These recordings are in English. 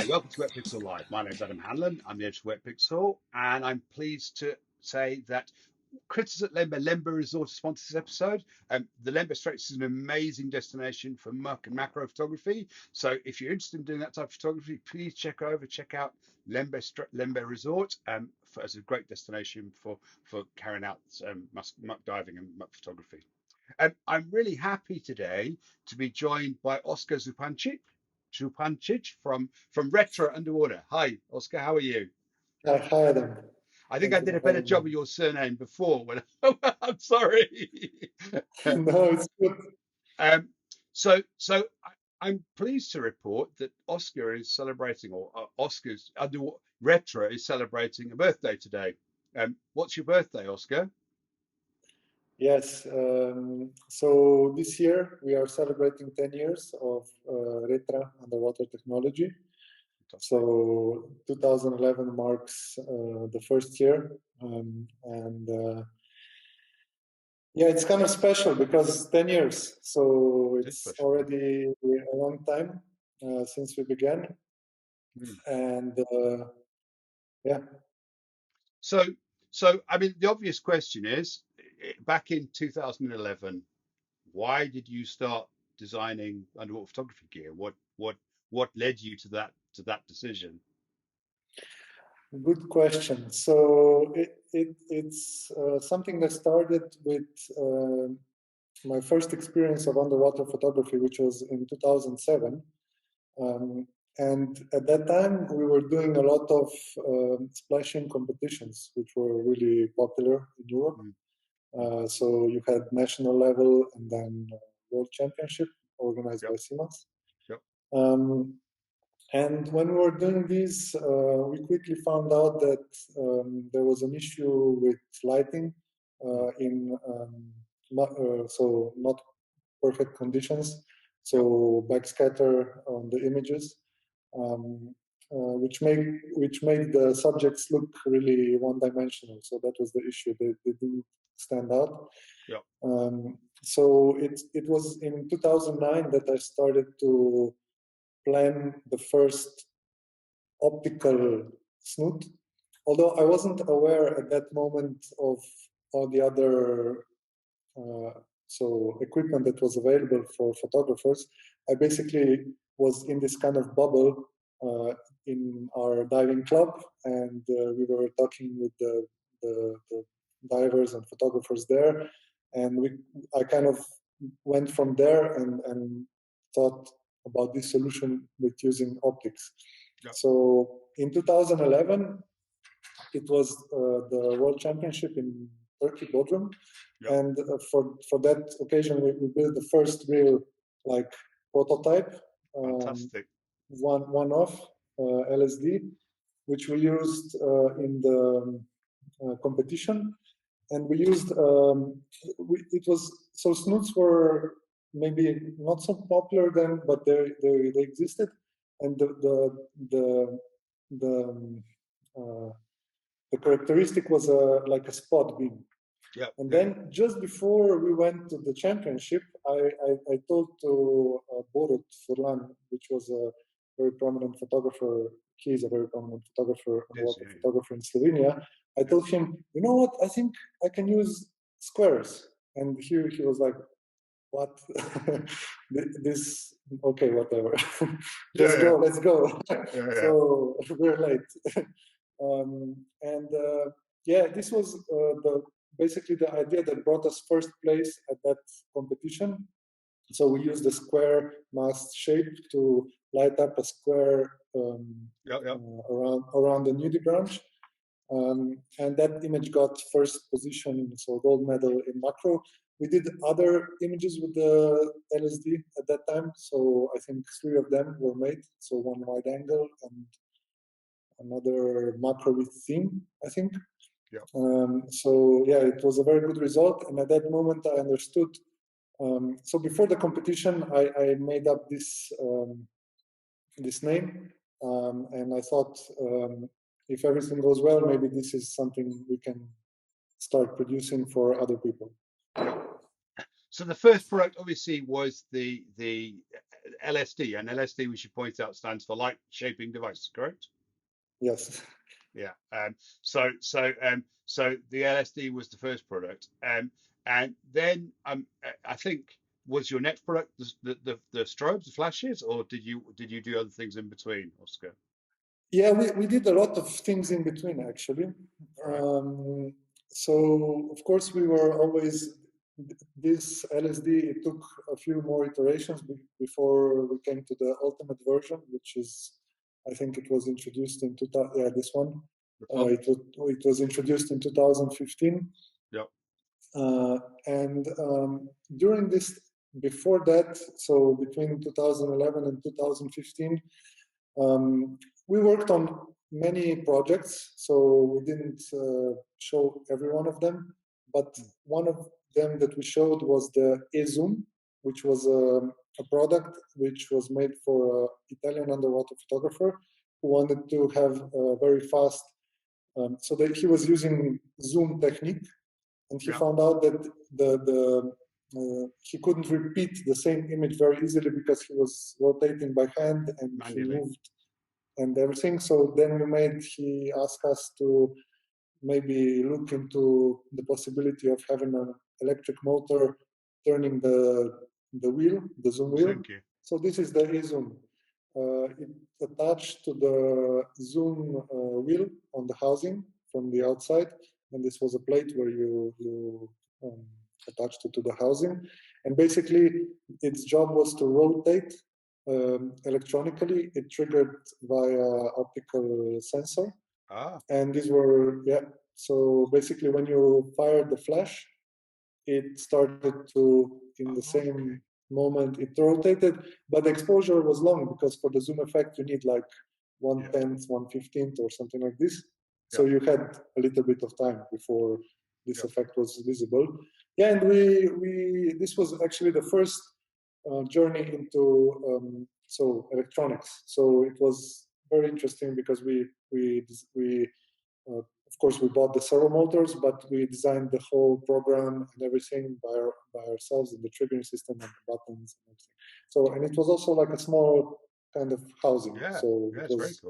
Welcome to Wetpixel Live. My name is Adam Hanlon. I'm the editor of Wetpixel, and I'm pleased to say that Critters at Lemba Resort sponsors this episode. The Lemba Straits is an amazing destination for muck and macro photography. So if you're interested in doing that type of photography, please check out Lemba Resort as a great destination for carrying out muck diving and muck photography. I'm really happy today to be joined by Oskar Zupančič from Retra UWT. Hi, Oskar, how are you? Hi, Adam. I think I did a better job of your surname before. I'm sorry. No, it's good. So I'm pleased to report that Oskar is celebrating, or Oskar's Retra is celebrating a birthday today. What's your birthday, Oskar? Yes. So this year we are celebrating 10 years of Retra underwater technology. So 2011 marks the first year, yeah, it's kind of special because 10 years. So it's already a long time since we began, and yeah. So I mean, the obvious question is, back in 2011, why did you start designing underwater photography gear? What led you to that decision? Good question. So it's something that started with my first experience of underwater photography, which was in 2007. And at that time, we were doing a lot of splashing competitions, which were really popular in Europe. So you had national level and then world championship organized by CIMAS. Yep. And when we were doing this, we quickly found out that there was an issue with lighting so not perfect conditions, so backscatter on the images, which made the subjects look really one-dimensional. So that was the issue; they didn't stand out. Yeah. So it was in 2009 that I started to plan the first optical snoot, although I wasn't aware at that moment of all the other equipment that was available for photographers. I basically was in this kind of bubble in our diving club, and we were talking with the divers and photographers there, and I kind of went from there and thought about this solution with using optics. Yeah. So in 2011, it was the World Championship in Turkey, Bodrum. Yeah. And for that occasion, we built the first real prototype. Fantastic. One-off LSD, which we used in the competition. And we used, snoots were maybe not so popular then, but they existed. And the characteristic was like a spot beam. Yeah. And then just before we went to the championship, I told to Borut Furlan, which was a very prominent photographer. He is a very prominent photographer, photographer in Slovenia. I told him, you know what? I think I can use squares. And he was like, what? This, okay, whatever. Let's go. Yeah. So we're late. This was basically the idea that brought us first place at that competition. So we used the square mast shape to light up a square around the nudie branch. And that image got first position, so gold medal in macro. We did other images with the LSD at that time. So I think 3 of them were made. So one wide angle and another macro with theme, I think. Yeah. It was a very good result. And at that moment, I understood. So before the competition, I made up this name, and I thought if everything goes well, maybe this is something we can start producing for other people. So the first product obviously was the LSD, and LSD, we should point out, stands for light shaping device, correct? Yes. Yeah. So the LSD was the first product, and then I think was your next product the strobes, the flashes, or did you do other things in between, Oscar? Yeah, we did a lot of things in between actually. All right. So of course we were always this LSD. It took a few more iterations before we came to the ultimate version, which is, I think it was introduced in 2000. Yeah, this one. It was introduced in 2015. Yep. And during this, before that, so between 2011 and 2015, we worked on many projects. So we didn't show every one of them, but one of them that we showed was the eZoom, which was a product which was made for an Italian underwater photographer who wanted to have a very fast. So that he was using zoom technique, and he found out that he couldn't repeat the same image very easily because he was rotating by hand and Manually. he moved and everything. So then he asked us to maybe look into the possibility of having an electric motor turning the wheel, the zoom wheel. Thank you. So this is the eZoom. It attached to the zoom wheel on the housing from the outside, and this was a plate where you attached it to the housing, and basically its job was to rotate electronically. It triggered via optical sensor, and these were So basically, when you fired the flash, it started to in the same moment it rotated, but the exposure was long because for the zoom effect you need like 1/10, 1/15 or something like this. So you had a little bit of time before this effect was visible. Yeah, and we this was actually the first journey into electronics. So it was very interesting because of course, we bought the servo motors, but we designed the whole program and everything by ourselves, and the triggering system and the buttons and everything. So, and it was also like a small kind of housing. So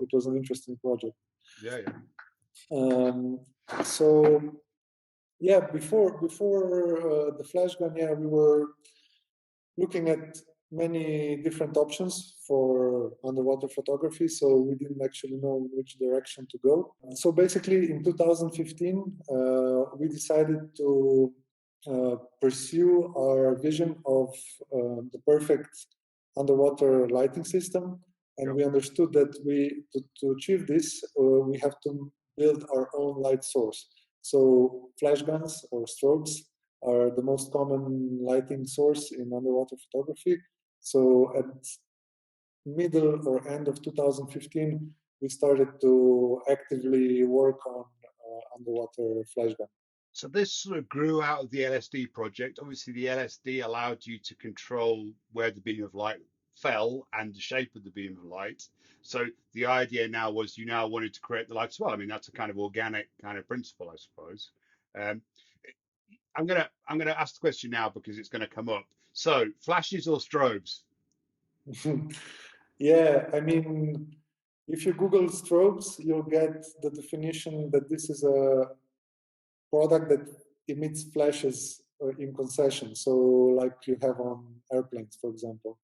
it was an interesting project. Yeah. So yeah, before the flash gun, we were looking at many different options for underwater photography, so we didn't actually know which direction to go. So basically in 2015, we decided to pursue our vision of the perfect underwater lighting system. And we understood that to achieve this, we have to build our own light source. So flash guns or strobes are the most common lighting source in underwater photography. So at middle or end of 2015, we started to actively work on underwater flash gun. So this sort of grew out of the LSD project. Obviously, the LSD allowed you to control where the beam of light fell and the shape of the beam of light. So the idea now was you now wanted to create the light as well. I mean, that's a kind of organic kind of principle, I suppose. I'm gonna ask the question now because it's going to come up. So flashes or strobes? Yeah, I mean, if you Google strobes, you'll get the definition that this is a product that emits flashes in concession. So like you have on airplanes, for example.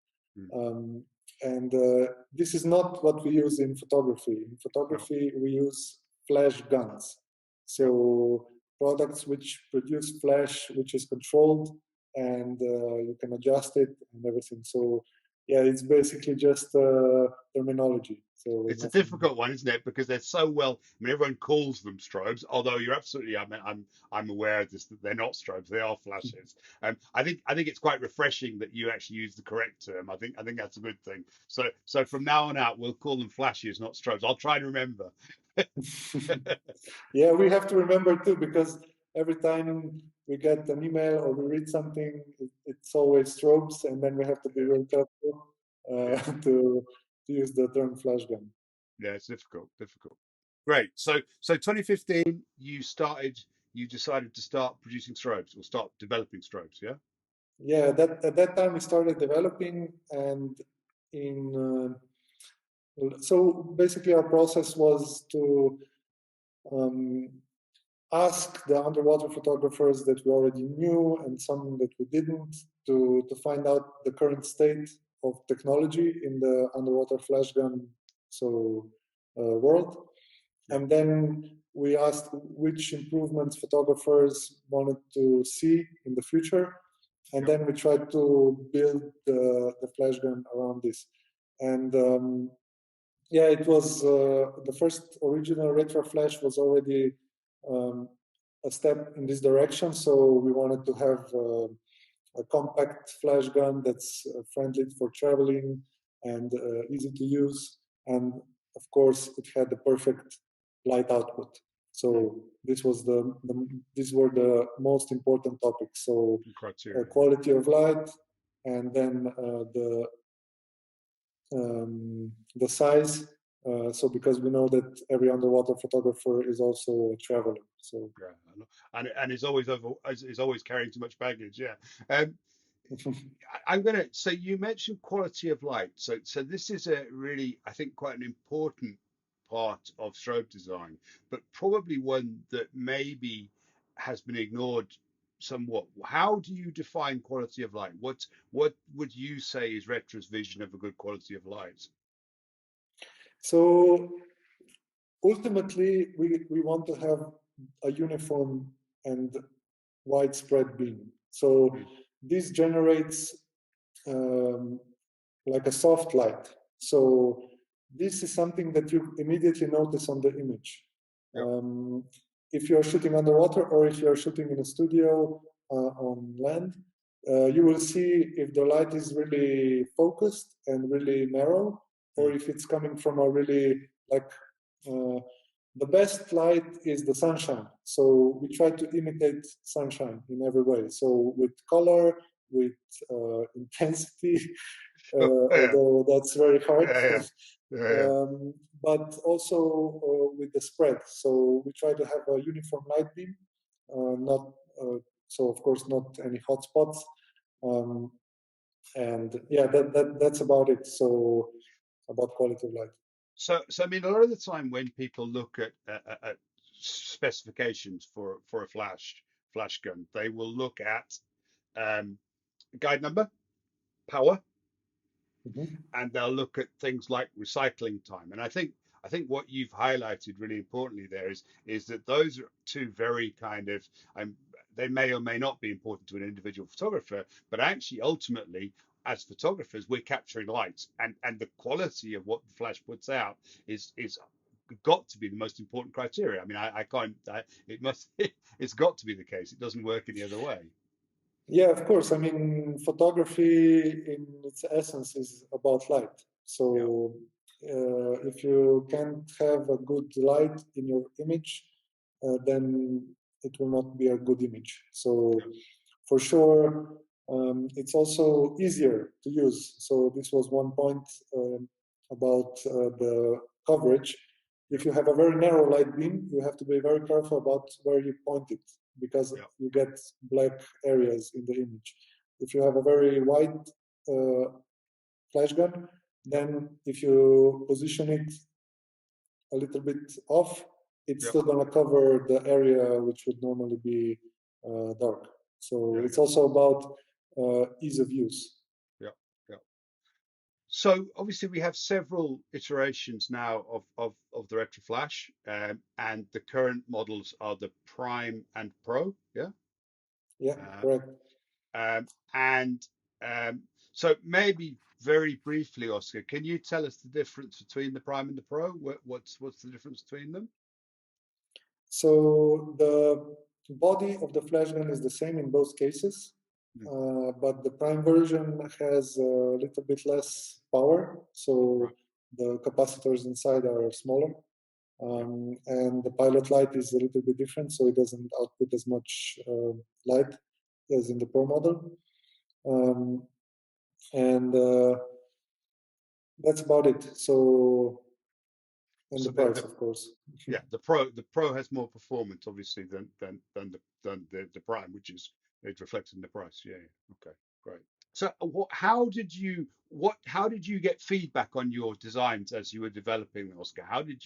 And this is not what we use in photography. In photography, we use flash guns. So products which produce flash, which is controlled, and you can adjust it and everything. So yeah, it's basically just terminology. So it's a difficult one, isn't it? Because they're so well. I mean, everyone calls them strobes, although you're absolutely. I'm aware of this that they're not strobes; they are flashes. I think it's quite refreshing that you actually use the correct term. I think that's a good thing. So from now on out, we'll call them flashes, not strobes. I'll try and remember. Yeah, we have to remember too, because every time we get an email or we read something, it's always strobes, and then we have to be very careful to use the term flash gun. Yeah, it's difficult. Great. So 2015, you decided to start producing strobes or start developing strobes, yeah? Yeah, at that time we started developing, and so basically our process was to ask the underwater photographers that we already knew and some that we didn't to find out the current state of technology in the underwater flash gun world. And then we asked which improvements photographers wanted to see in the future. And then we tried to build the flash gun around this. And yeah, it was the first original Retra flash was already a step in this direction. So we wanted to have a compact flash gun that's friendly for traveling and easy to use. And of course, it had the perfect light output. So this was these were the most important topics. So quality of light, and then the size. So because we know that every underwater photographer is also a traveler. So and is always carrying too much baggage. Yeah. I'm gonna. So you mentioned quality of light. So this is a really, I think, quite an important part of strobe design, but probably one that maybe has been ignored somewhat. How do you define quality of light? What would you say is Retra's vision of a good quality of light? So ultimately, we want to have a uniform and widespread beam. So this generates like a soft light. So this is something that you immediately notice on the image. If you're shooting underwater or if you're shooting in a studio on land, you will see if the light is really focused and really narrow, or if it's coming from a really the best light is the sunshine. So we try to imitate sunshine in every way. So with color, with intensity, although that's very hard. But also with the spread. So we try to have a uniform light beam, so of course not any hot spots. And yeah, that's about it. So about quality of light. So I mean, a lot of the time when people look at specifications for a flash gun, they will look at guide number, power, and they'll look at things like recycling time. And I think what you've highlighted really importantly there is that those are two very kind of they may or may not be important to an individual photographer, but actually ultimately as photographers we're capturing light, and the quality of what the flash puts out is got to be the most important criteria. I mean, it's got to be the case. It doesn't work any other way. Yeah, of course. I mean, photography in its essence is about light. So if you can't have a good light in your image, then it will not be a good image. So for sure, it's also easier to use. So this was one point about the coverage. If you have a very narrow light beam, you have to be very careful about where you point it, because you get black areas in the image. If you have a very wide flash gun, then if you position it a little bit off, it's still going to cover the area which would normally be dark. So it's also about ease of use. So obviously we have several iterations now of the Retra Flash, and the current models are the Prime and Pro. Correct. So maybe very briefly, Oskar, can you tell us the difference between the Prime and the Pro? What's the difference between them? So the body of the flash gun is the same in both cases. But the Prime version has a little bit less power, so the capacitors inside are smaller, and the pilot light is a little bit different, so it doesn't output as much light as in the Pro model, and that's about it. So, and the price, of course. Yeah, the Pro has more performance, obviously, than the Prime, which is it reflects in the price. Yeah. Okay, great. So how did you get feedback on your designs as you were developing them, Oscar? How did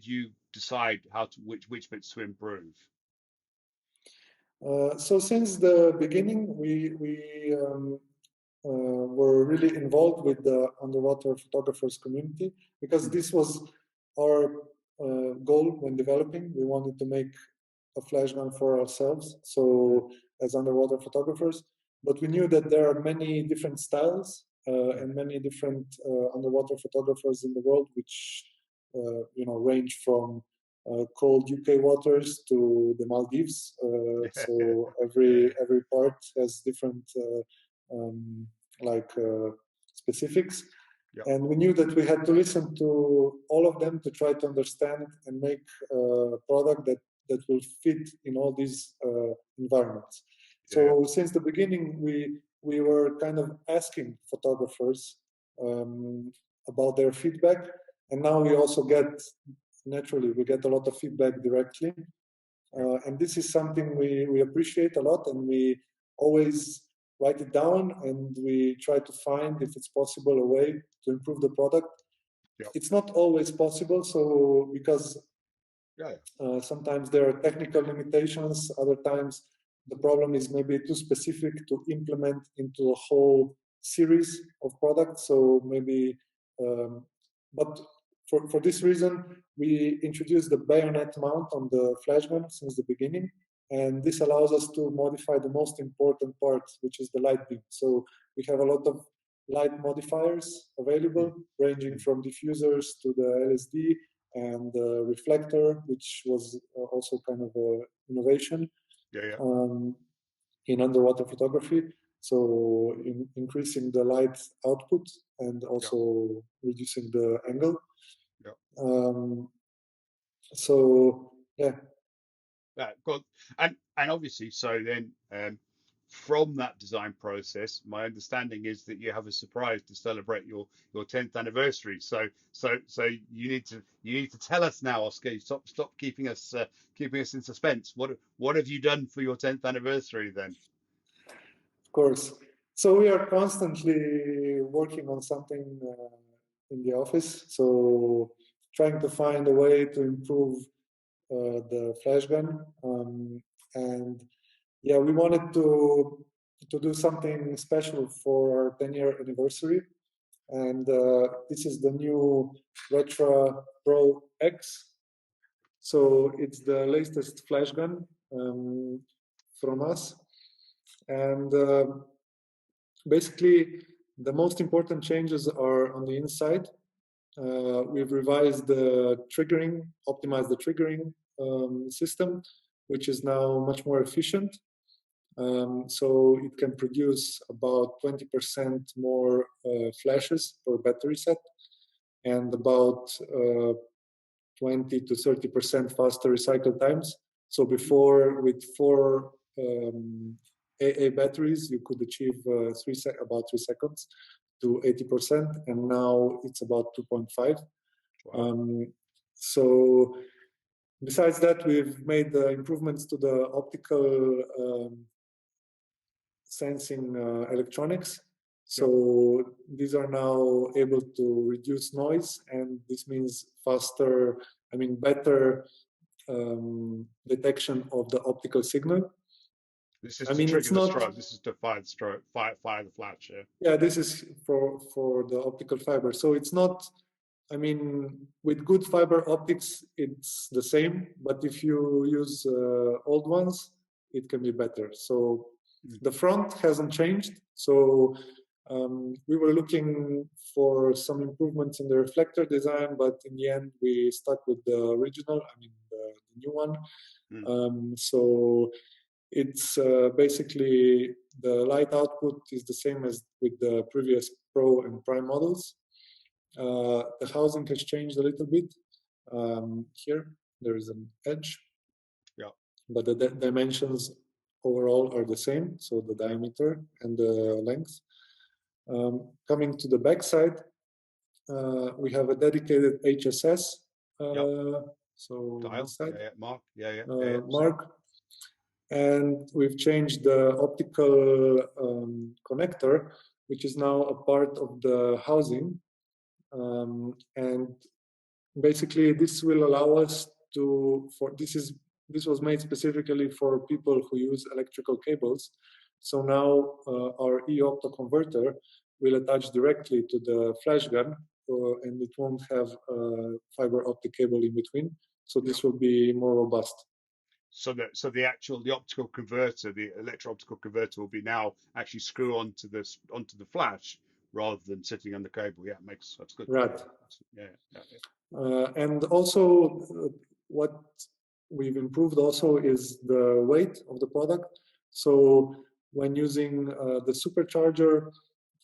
you decide how to which bits to improve? So since the beginning, we were really involved with the underwater photographers community, because this was our goal when developing. We wanted to make a flash gun for ourselves, so as underwater photographers. But we knew that there are many different styles and many different underwater photographers in the world, which range from cold UK waters to the Maldives. So every part has different um, specifics. Yeah. And we knew that we had to listen to all of them to try to understand and make a product that will fit in all these environments. So since the beginning, we were kind of asking photographers about their feedback, and now we also get a lot of feedback directly, and this is something we appreciate a lot, and we always write it down, and we try to find, if it's possible, a way to improve the product. It's not always possible, so because sometimes there are technical limitations, other times the problem is maybe too specific to implement into a whole series of products. So maybe, but for this reason, we introduced the bayonet mount on the flash gun since the beginning, and this allows us to modify the most important part, which is the light beam. So we have a lot of light modifiers available, ranging from diffusers to the LSD and the reflector, which was also kind of an innovation in underwater photography. So increasing the light output and also reducing the angle. So yeah. Good. And obviously, so then from that design process, my understanding is that you have a surprise to celebrate your 10th anniversary. So you need to tell us now, Oscar. Stop keeping us in suspense. What have you done for your 10th anniversary then? Of course. So we are constantly working on something in the office. So trying to find a way to improve the flash gun, and yeah, we wanted to do something special for our 10-year anniversary, and this is the new Retra Pro X. So it's the latest flash gun from us, and basically the most important changes are on the inside. We've revised the triggering, optimized the triggering system, which is now much more efficient. So it can produce about 20% more flashes per battery set, and about 20 to 30% faster recycle times. So before, with 4 AA batteries, you could achieve about 3 seconds to 80%, and now it's about 2.5. So besides that, we've made the improvements to the optical sensing electronics. So these are now able to reduce noise, and this means better detection of the optical signal. This is to trigger the strobe. This is to fire the strobe, fire the flash. Yeah, this is for the optical fiber. So it's not. With good fiber optics, it's the same. But if you use old ones, it can be better. So the front hasn't changed. So we were looking for some improvements in the reflector design, but in the end, we stuck with the original. The new one. So it's basically the light output is the same as with the previous Pro and Prime models. The housing has changed a little bit. Here there is an edge, but the dimensions overall are the same, so the diameter and the length. Coming to the back side, we have a dedicated HSS. So this side, Mark, Mark. and we've changed the optical connector, which is now a part of the housing. And basically, this will allow us to, this was made specifically for people who use electrical cables. So now our e-opto converter will attach directly to the flash gun, and it won't have a fiber optic cable in between. So this will be more robust. So the optical converter, the electro-optical converter, will be now actually screw onto the flash rather than sitting on the cable. Yeah, that's good. Right. Yeah. And also, what we've improved also is the weight of the product. So when using the supercharger,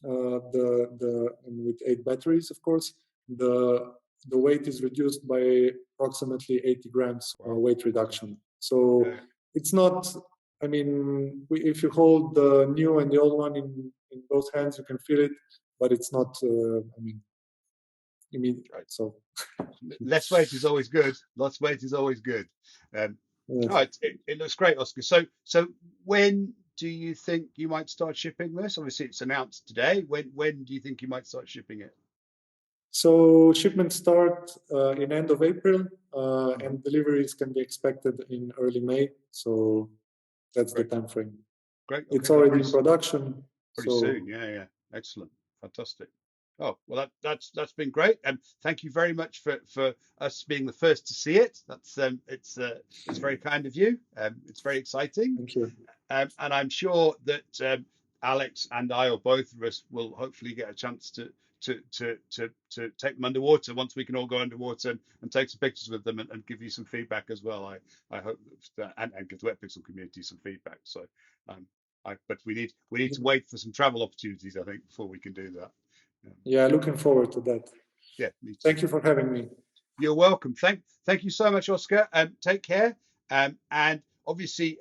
and with 8 batteries, of course, the weight is reduced by approximately 80 grams weight reduction. So it's not, I mean, if you hold the new and the old one in both hands, you can feel it, but it's not, I mean, immediate, right? So less weight is always good. Less weight is always good. Yes. Right, it looks great, Oskar. So when do you think you might start shipping this? Obviously, it's announced today. When do you think you might start shipping it? So shipments start in end of April, and deliveries can be expected in early May. So that's the time frame. Great. Okay, it's already in production. Pretty soon. Yeah. Excellent. Fantastic. Oh, well, that's been great, and thank you very much for us being the first to see it. That's it's very kind of you. It's very exciting. Thank you. And I'm sure that Alex and I, or both of us, will hopefully get a chance to take them underwater once we can all go underwater and take some pictures with them and give you some feedback as well. I hope that, and give the Wetpixel community some feedback. So, but we need to wait for some travel opportunities, I think, before we can do that. Yeah, looking forward to that. Yeah, me too. Thank you for having me. You're welcome. Thank you so much, Oskar. Take care. And obviously,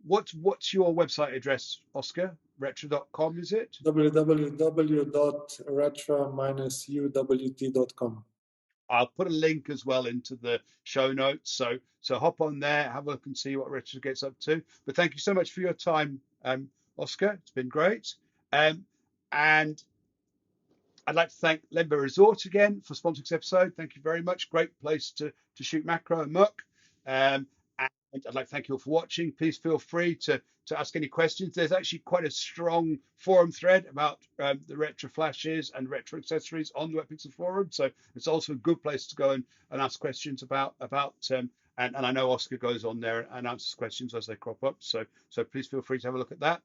what's your website address, Oskar? Retra.com, is it? www.retra-uwt.com. I'll put a link as well into the show notes. So hop on there, have a look and see what Retra gets up to. But thank you so much for your time, Oskar. It's been great. And I'd like to thank Lemba Resort again for sponsoring this episode. Thank you very much. Great place to shoot macro and muck. And I'd like to thank you all for watching. Please feel free to ask any questions. There's actually quite a strong forum thread about the Retra flashes and Retra accessories on the Wetpixel forum. So it's also a good place to go and ask questions about and I know Oskar goes on there and answers questions as they crop up. So please feel free to have a look at that.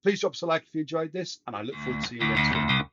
Please drop us a like if you enjoyed this, and I look forward to seeing you next week.